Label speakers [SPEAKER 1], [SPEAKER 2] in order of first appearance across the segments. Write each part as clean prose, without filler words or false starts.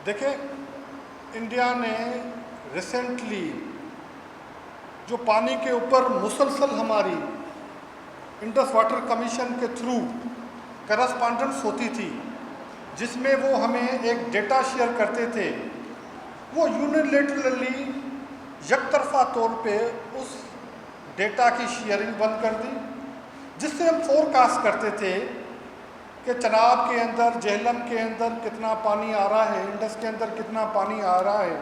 [SPEAKER 1] देखिए, इंडिया ने रिसेंटली जो पानी के ऊपर मुसलसल हमारी इंडस वाटर कमीशन के थ्रू करस्पॉन्डेंस होती थी, जिसमें वो हमें एक डेटा शेयर करते थे, वो यूनिलेटरली यकतरफा तौर पे उस डेटा की शेयरिंग बंद कर दी, जिससे हम फोरकास्ट करते थे कि चनाब के अंदर, जेहलम के अंदर कितना पानी आ रहा है, इंडस के अंदर कितना पानी आ रहा है।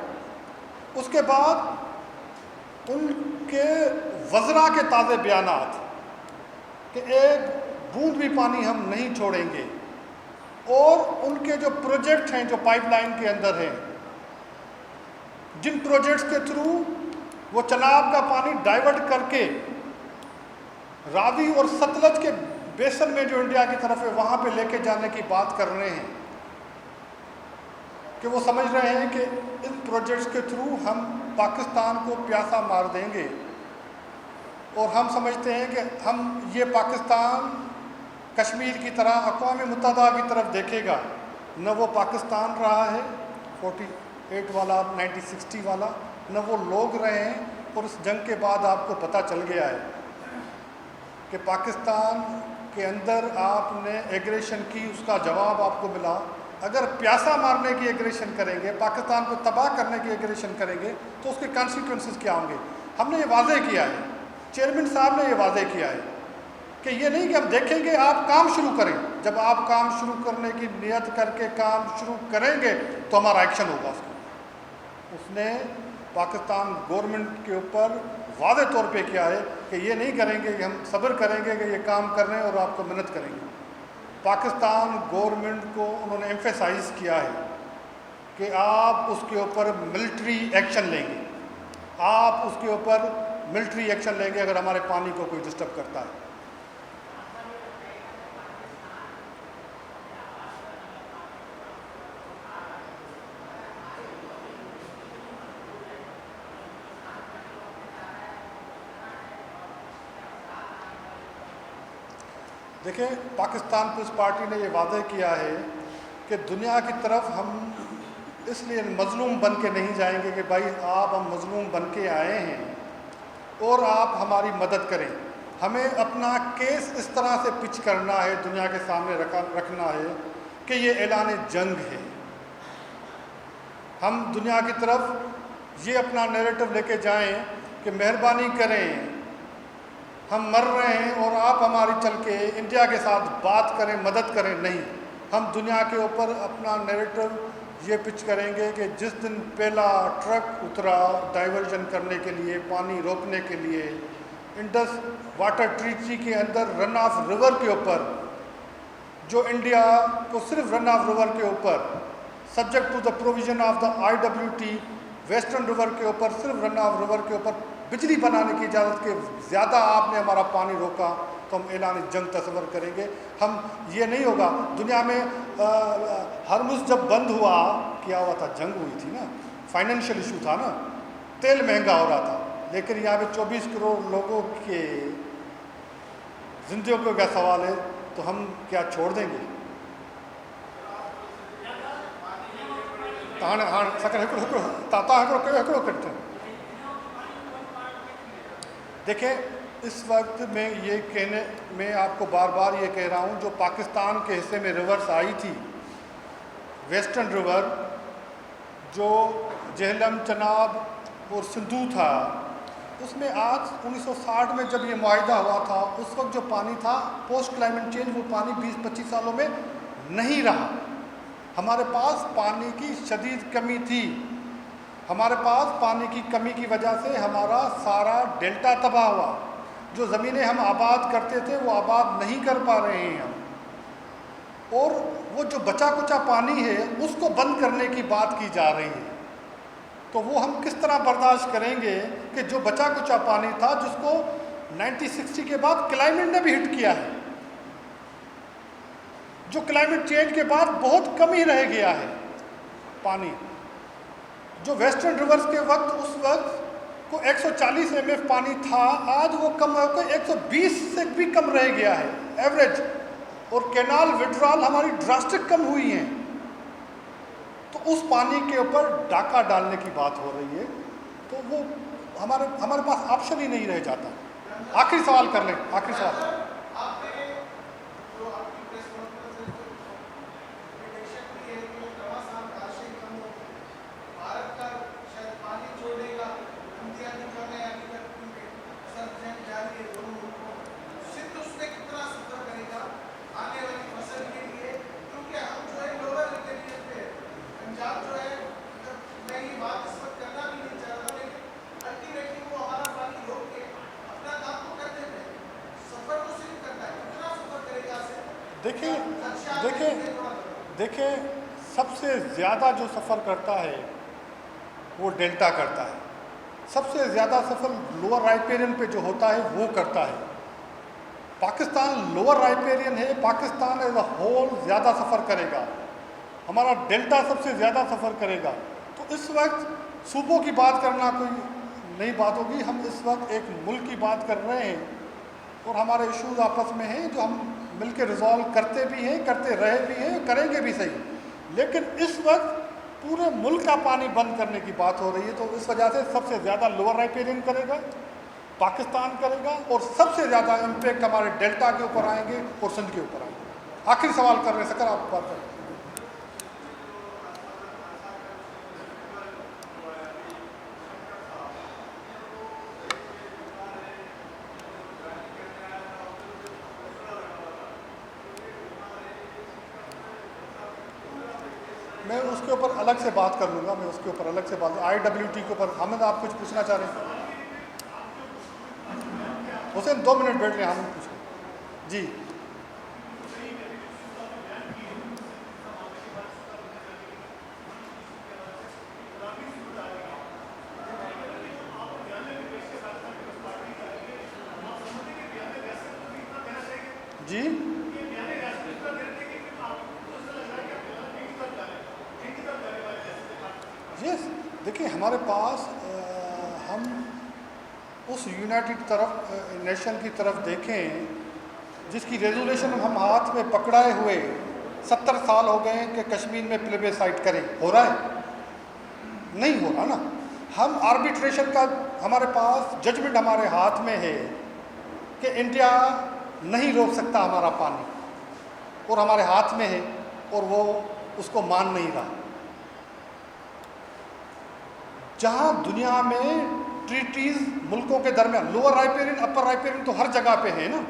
[SPEAKER 1] उसके बाद उनके वज़रा के ताज़े बयानात कि एक बूंद भी पानी हम नहीं छोड़ेंगे, और उनके जो प्रोजेक्ट हैं जो पाइपलाइन के अंदर हैं, जिन प्रोजेक्ट्स के थ्रू वो चनाब का पानी डाइवर्ट करके रावी और सतलज के बेसन में जो इंडिया की तरफ है वहाँ पे लेके जाने की बात कर रहे हैं, कि वो समझ रहे हैं कि इन प्रोजेक्ट्स के थ्रू हम पाकिस्तान को प्यासा मार देंगे, और हम समझते हैं कि हम ये पाकिस्तान कश्मीर की तरह अक़वाम मुत्तहिदा की तरफ देखेगा। न वो पाकिस्तान रहा है 48 वाला, 1960 वाला, न वो लोग रहे हैं, और उस जंग के बाद आपको पता चल गया है कि पाकिस्तान के अंदर आपने एग्रेशन की, उसका जवाब आपको मिला। अगर प्यासा मारने की एग्रेशन करेंगे, पाकिस्तान को तबाह करने की एग्रेशन करेंगे, तो उसके कॉन्सिक्वेंसेस क्या होंगे। हमने ये वाज़ेह किया है, चेयरमैन साहब ने ये वाज़ेह किया है कि ये नहीं कि हम देखेंगे, आप काम शुरू करें। जब आप काम शुरू करने की नियत करके काम शुरू करेंगे तो हमारा एक्शन होगा। उसने पाकिस्तान गवर्नमेंट के ऊपर वादे तौर पे किया है कि ये नहीं करेंगे कि हम सब्र करेंगे कि ये काम कर रहे हैं और आपको मेहनत करेंगे। पाकिस्तान गवर्नमेंट को उन्होंने एम्फेसाइज किया है कि आप उसके ऊपर मिलिट्री एक्शन लेंगे, आप उसके ऊपर मिलिट्री एक्शन लेंगे अगर हमारे पानी को कोई डिस्टर्ब करता है। देखिए, पाकिस्तान पीपल्स पार्टी ने ये वादा किया है कि दुनिया की तरफ हम इसलिए मजलूम बन के नहीं जाएंगे कि भाई आप हम मजलूम बन के आए हैं और आप हमारी मदद करें। हमें अपना केस इस तरह से पिच करना है, दुनिया के सामने रखना है कि ये ऐलान जंग है। हम दुनिया की तरफ ये अपना नैरेटिव लेके जाएं कि मेहरबानी करें, हम मर रहे हैं और आप हमारी चल के इंडिया के साथ बात करें, मदद करें। नहीं, हम दुनिया के ऊपर अपना नैरेटिव ये पिच करेंगे कि जिस दिन पहला ट्रक उतरा डाइवर्जन करने के लिए, पानी रोकने के लिए, इंडस वाटर ट्रीटी के अंदर रन ऑफ रिवर के ऊपर, जो इंडिया को सिर्फ रन ऑफ रिवर के ऊपर subject to the provision of the IWT western river के ऊपर, सिर्फ रन ऑफ रिवर के ऊपर बिजली बनाने की इजाज़त के ज़्यादा आपने हमारा पानी रोका तो हम ऐलान जंग तस्वर करेंगे। हम ये नहीं होगा। दुनिया में हरमुज़ जब बंद हुआ, क्या हुआ था, जंग हुई थी ना, फाइनेंशियल इशू था ना, तेल महंगा हो रहा था, लेकिन यहाँ पे 24 करोड़ लोगों के जिंदगियों का सवाल है, तो हम क्या छोड़ देंगे। देखिए, इस वक्त मैं ये कहने, मैं आपको बार बार ये कह रहा हूँ, जो पाकिस्तान के हिस्से में रिवर्स आई थी, वेस्टर्न रिवर, जो जेहलम, चनाब और सिंधु था, उसमें आज 1960 में जब ये मुआहिदा हुआ था, उस वक्त जो पानी था पोस्ट क्लाइमेट चेंज, वो पानी 20-25 सालों में नहीं रहा। हमारे पास पानी की शदीद कमी थी। हमारे पास पानी की कमी की वजह से हमारा सारा डेल्टा तबाह हुआ। जो ज़मीनें हम आबाद करते थे वो आबाद नहीं कर पा रहे हैं हम, और वो जो बचा कुचा पानी है उसको बंद करने की बात की जा रही है। तो वो हम किस तरह बर्दाश्त करेंगे कि जो बचा कुचा पानी था, जिसको 1960 के बाद क्लाइमेट ने भी हिट किया है, जो क्लाइमेट चेंज के बाद बहुत कम ही रह गया है पानी, जो वेस्टर्न रिवर्स के वक्त, उस वक्त को 140 mf पानी था, आज वो कम होकर 120 से भी कम रह गया है एवरेज, और कैनाल विड्रॉल हमारी ड्रास्टिक कम हुई हैं। तो उस पानी के ऊपर डाका डालने की बात हो रही है, तो वो हमारे पास ऑप्शन ही नहीं रह जाता। आखिरी सवाल कर लें, आखिरी सवाल। देखिए सबसे ज़्यादा जो सफ़र करता है वो डेल्टा करता है। सबसे ज़्यादा सफ़र लोअर राइपेरियन पे जो होता है वो करता है। पाकिस्तान लोअर राइपेरियन है, पाकिस्तान एज अ होल ज़्यादा सफ़र करेगा, हमारा डेल्टा सबसे ज़्यादा सफ़र करेगा। तो इस वक्त सूबों की बात करना कोई नई बात होगी। हम इस वक्त एक मुल्क की बात कर रहे हैं और हमारे इशूज़ आपस में हैं जो हम मिलकर रिजॉल्व करते भी हैं, करते रहे भी हैं, करेंगे भी सही। लेकिन इस वक्त पूरे मुल्क का पानी बंद करने की बात हो रही है, तो इस वजह से सबसे ज़्यादा लोअर राइपेरियन करेगा, पाकिस्तान करेगा, और सबसे ज़्यादा इम्पैक्ट हमारे डेल्टा के ऊपर आएंगे और सिंध के ऊपर आएंगे। आखिरी सवाल कर रहे सकर, आप बात करें। मैं उसके ऊपर अलग से बात कर लूँगा, मैं उसके ऊपर अलग से बात, IWT के ऊपर। हामिद, आप कुछ पूछना चाह रहे हैं? हुसैन 2 मिनट बैठ लें, हामिद पूछ जी। जी यस, देखिए हमारे पास हम उस यूनाइटेड नेशन की तरफ देखें जिसकी रेजोल्यूशन हम हाथ में पकड़ाए हुए 70 साल हो गए कि कश्मीर में प्लेबेसाइट करें। हो रहा है? नहीं हो रहा ना। हम आर्बिट्रेशन का, हमारे पास जजमेंट हमारे हाथ में है कि इंडिया नहीं रोक सकता हमारा पानी, और हमारे हाथ में है और वो उसको मान नहीं रहा। जहां दुनिया में ट्रीटीज मुल्कों के दरमियान, लोअर राइपेरियन अपर राइपेरियन तो हर जगह पे है ना,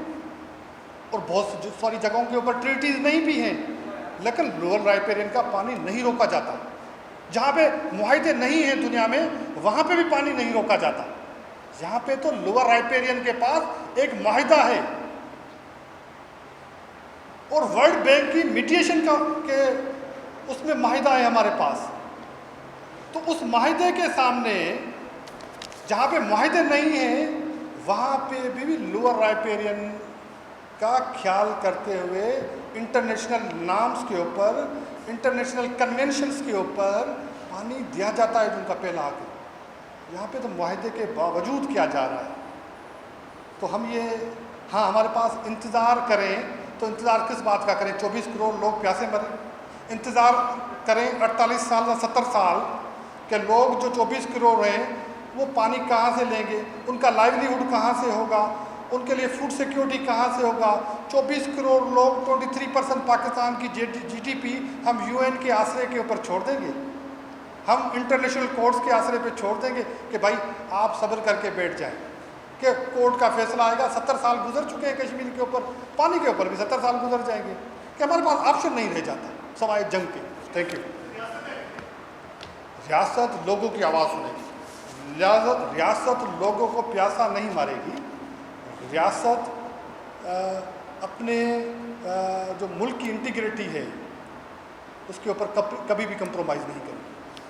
[SPEAKER 1] और बहुत सारी जगहों के ऊपर ट्रीटीज नहीं भी हैं, लेकिन लोअर राइपेरियन का पानी नहीं रोका जाता। जहाँ पे मुआहदे नहीं हैं दुनिया में, वहाँ पे भी पानी नहीं रोका जाता। यहाँ पे तो लोअर राइपेरियन के पास एक मुआहदा है और वर्ल्ड बैंक की मीडिएशन के उसमें मुआहदा है हमारे पास। तो उस मुआहदे के सामने जहाँ पे मुआहदे नहीं है, वहाँ पे भी लोअर राइपेरियन का ख्याल करते हुए इंटरनेशनल नॉर्म्स के ऊपर, इंटरनेशनल कन्वेंशंस के ऊपर पानी दिया जाता है उनका पहला आके। यहाँ पे तो मुआहदे के बावजूद किया जा रहा है। तो हम ये, हाँ, हमारे पास इंतज़ार करें तो इंतज़ार किस बात का करें? 24 करोड़ लोग प्यासे मरें? इंतज़ार करें 48 साल या 70 साल के लोग जो 24 करोड़ हैं वो पानी कहाँ से लेंगे? उनका लाइवलीहुड कहाँ से होगा? उनके लिए फूड सिक्योरिटी कहाँ से होगा? 24 करोड़ लोग, 23% पाकिस्तान की GDP हम UN के आसरे के ऊपर छोड़ देंगे? हम इंटरनेशनल कोर्ट्स के आसरे पे छोड़ देंगे कि भाई आप सब्र करके बैठ जाएं कि कोर्ट का फैसला आएगा? 70 साल गुजर चुके हैं कश्मीर के ऊपर, पानी के ऊपर भी 70 साल गुजर जाएंगे कि हमारे पास ऑप्शन नहीं रह जाता सवाए जंग के। Thank you. रियासत लोगों की आवाज़ सुनेगी, रियासत लोगों को प्यासा नहीं मारेगी। रियासत अपने जो मुल्क की इंटीग्रिटी है उसके ऊपर कभी भी कंप्रोमाइज़ नहीं करेगी।